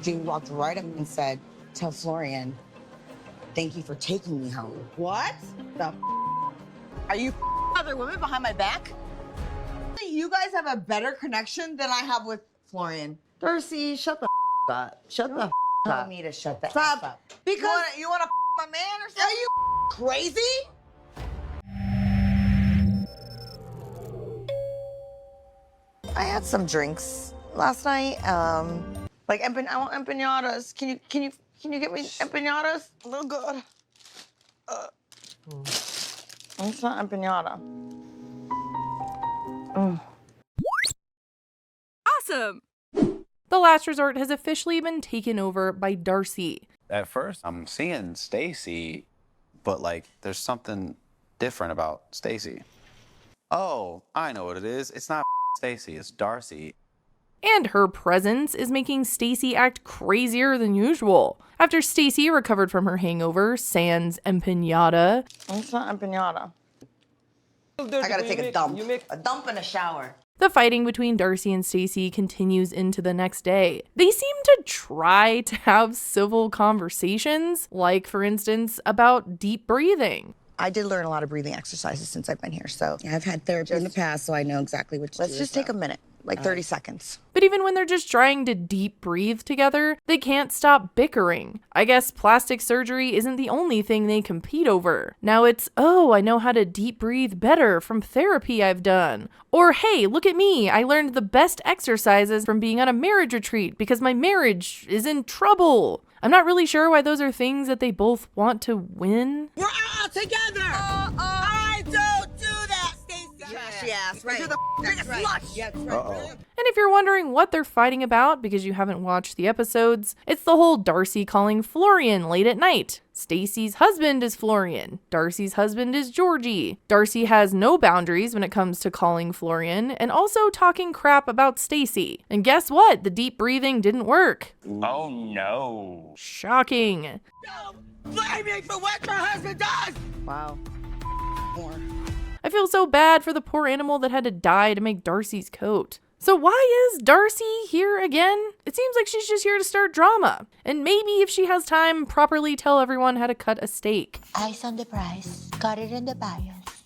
Dude walked right up and said, "Tell Florian, thank you for taking me home." What the Are you other women behind my back? You guys have a better connection than I have with Florian. Darcey, shut the up. Shut the Tell up. me to shut the Stop. F up. Because you wanna my man or something? Are you crazy? I had some drinks last night. Like I want empanadas. Can you get me empanadas? Oh God. It's not empanada. Awesome! The Last Resort has officially been taken over by Darcey. At first, I'm seeing Stacey, but like, there's something different about Stacey. Oh, I know what it is. It's not Stacey, it's Darcey. And her presence is making Stacey act crazier than usual. After Stacey recovered from her hangover, sans empanada. It's not empanada. I gotta take a dump. A dump in a shower. The fighting between Darcey and Stacey continues into the next day. They seem to try to have civil conversations, like, for instance, about deep breathing. I did learn a lot of breathing exercises since I've been here, so I've had therapy in the past, so I know exactly what to do. let's just take a minute, like 30 seconds. But even when they're just trying to deep breathe together, they can't stop bickering. I guess plastic surgery isn't the only thing they compete over. Now it's, oh, I know how to deep breathe better from therapy I've done. Or, hey, look at me, I learned the best exercises from being on a marriage retreat because my marriage is in trouble. I'm not really sure why those are things that they both want to win. We're all together! I don't do that, Stacey! Trashy ass, right. You're the biggest slut! Yeah, that's right. And if you're wondering what they're fighting about because you haven't watched the episodes, it's the whole Darcey calling Florian late at night. Stacey's husband is Florian. Darcey's husband is Georgie. Darcey has no boundaries when it comes to calling Florian and also talking crap about Stacey. And guess what? The deep breathing didn't work. Oh no. Shocking. Don't blame me for what your husband does! Wow. More. I feel so bad for the poor animal that had to die to make Darcey's coat. So why is Darcey here again? It seems like she's just here to start drama. And maybe if she has time, properly tell everyone how to cut a steak. Eyes on the prize. Got it in the bios.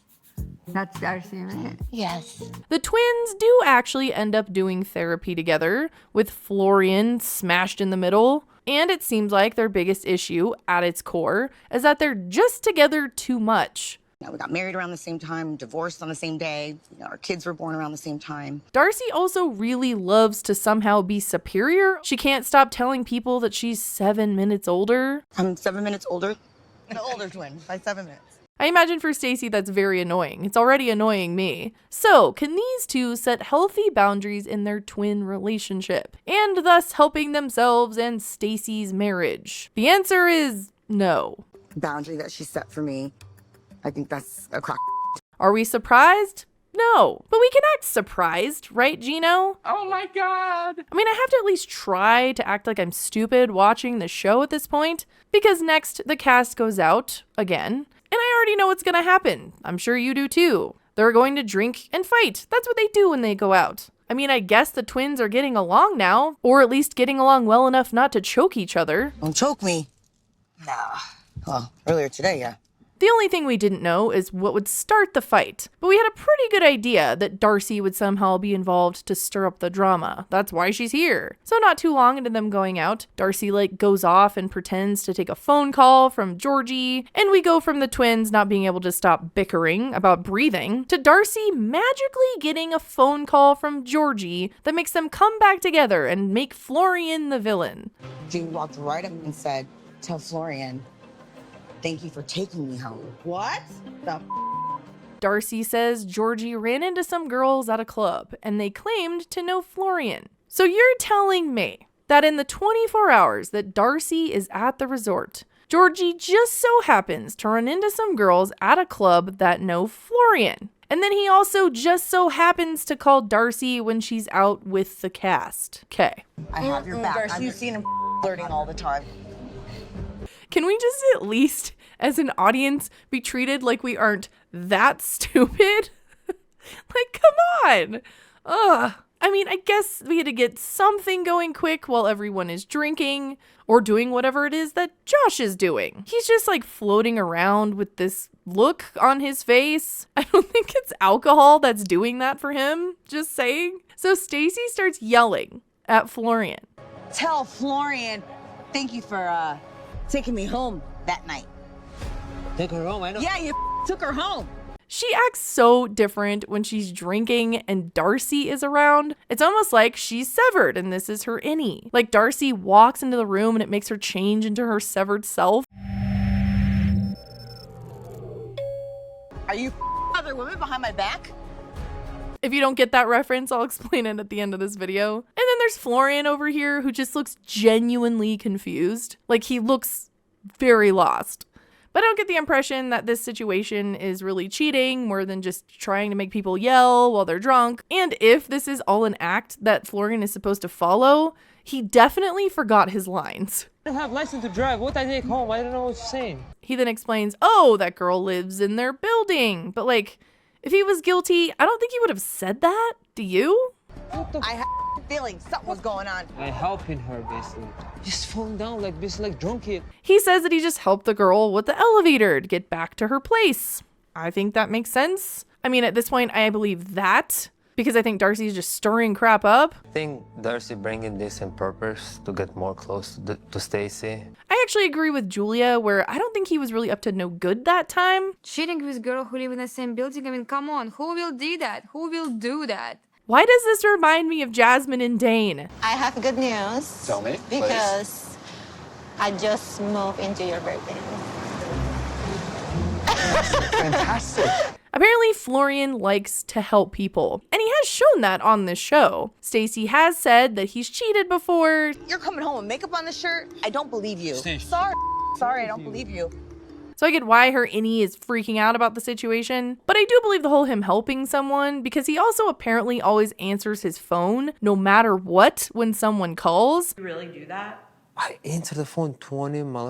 That's Darcey, right? Yes. The twins do actually end up doing therapy together, with Florian smashed in the middle. And it seems like their biggest issue, at its core, is that they're just together too much. We got married around the same time, divorced on the same day. Our kids were born around the same time. Darcey also really loves to somehow be superior. She can't stop telling people that she's 7 minutes older. I'm 7 minutes older. The older twin, by 7 minutes. I imagine for Stacey that's very annoying. It's already annoying me. So, can these two set healthy boundaries in their twin relationship, and thus helping themselves and Stacey's marriage? The answer is no. Boundary that she set for me, I think that's a crock. Are we surprised? No, but we can act surprised, right, Gino? Oh my god. I mean, I have to at least try to act like I'm stupid watching the show at this point, because next the cast goes out again, and I already know what's gonna happen. I'm sure you do too. They're going to drink and fight. That's what they do when they go out. I mean, I guess the twins are getting along now, or at least getting along well enough not to choke each other. Don't choke me. Nah. Well, earlier today, yeah. The only thing we didn't know is what would start the fight, but we had a pretty good idea that Darcey would somehow be involved to stir up the drama. That's why she's here. So not too long into them going out, Darcey goes off and pretends to take a phone call from Georgie, and we go from the twins not being able to stop bickering about breathing to Darcey magically getting a phone call from Georgie that makes them come back together and make Florian the villain. Dude walked right up and said, "Tell Florian, thank you for taking me home." What the Darcey says Georgie ran into some girls at a club and they claimed to know Florian. So you're telling me that in the 24 hours that Darcey is at the resort, Georgie just so happens to run into some girls at a club that know Florian. And then he also just so happens to call Darcey when she's out with the cast. Okay. I have your back. Darcey, you've seen him flirting all the time. Can we just at least, as an audience, be treated like we aren't that stupid? Come on. Ugh. I mean, I guess we had to get something going quick while everyone is drinking or doing whatever it is that Josh is doing. He's just like floating around with this look on his face. I don't think it's alcohol that's doing that for him, just saying. So Stacey starts yelling at Florian. Tell Florian, thank you for taking me home that night. Take her home, I know. Yeah, you took her home. She acts so different when she's drinking and Darcey is around. It's almost like she's severed and this is her innie. Like Darcey walks into the room and it makes her change into her severed self. Are you other women behind my back? If you don't get that reference, I'll explain it at the end of this video. And then there's Florian over here who just looks genuinely confused. Like he looks very lost. But I don't get the impression that this situation is really cheating more than just trying to make people yell while they're drunk. And if this is all an act that Florian is supposed to follow, he definitely forgot his lines. I don't have license to drive. What I take home? I don't know what you're saying. He then explains, oh, that girl lives in their building. But like, if he was guilty, I don't think he would have said that. Do you? I had a feeling something was going on. I helping her basically. Just falling down like basically like drunk kid. He says that he just helped the girl with the elevator to get back to her place. I think that makes sense. I mean, at this point, I believe that because I think Darcey's just stirring crap up. I think Darcey bringing this on purpose to get more close to Stacey. I actually agree with Julia where I don't think he was really up to no good that time. Cheating with girl who live in the same building, I mean, come on, who will do that? Who will do that? Why does this remind me of Jasmine and Dane? I have good news. Tell me, please. Because I just moved into your birthday. Fantastic. Apparently, Florian likes to help people, and he has shown that on this show. Stacey has said that he's cheated before. You're coming home with makeup on the shirt? I don't believe you. Stacey. Sorry, I don't believe you. So I get why her innie is freaking out about the situation, but I do believe the whole him helping someone because he also apparently always answers his phone no matter what when someone calls. You really do that? I answer the phone 20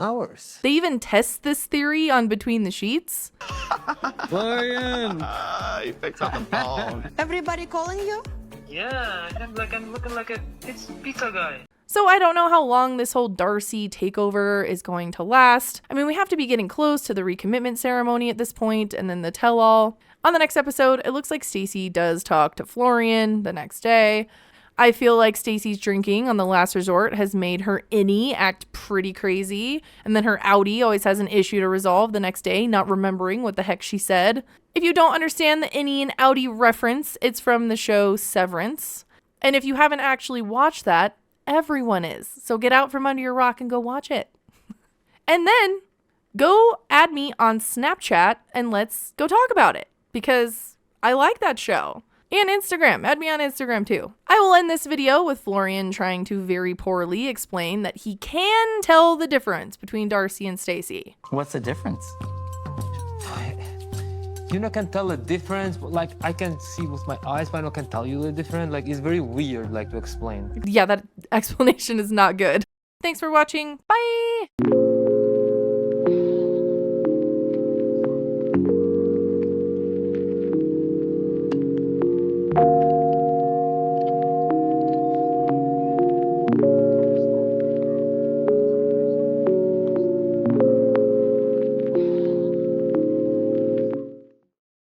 hours. They even test this theory on Between the Sheets. Florian! He picks up the phone. Everybody calling you? Yeah, I'm looking like a pizza guy. So I don't know how long this whole Darcey takeover is going to last. I mean, we have to be getting close to the recommitment ceremony at this point and then the tell-all. On the next episode, it looks like Stacey does talk to Florian the next day. I feel like Stacey's drinking on the last resort has made her innie act pretty crazy. And then her outie always has an issue to resolve the next day, not remembering what the heck she said. If you don't understand the innie and outie reference, it's from the show Severance. And if you haven't actually watched that, everyone is. So get out from under your rock and go watch it. And then go add me on Snapchat and let's go talk about it because I like that show. And Instagram. Add me on Instagram too. I will end this video with Florian trying to very poorly explain that he can tell the difference between Darcey and Stacey. What's the difference? You know, can tell the difference, but like I can see with my eyes, but I can tell you the difference. Like it's very weird, like to explain. Yeah, that explanation is not good. Thanks for watching. Bye!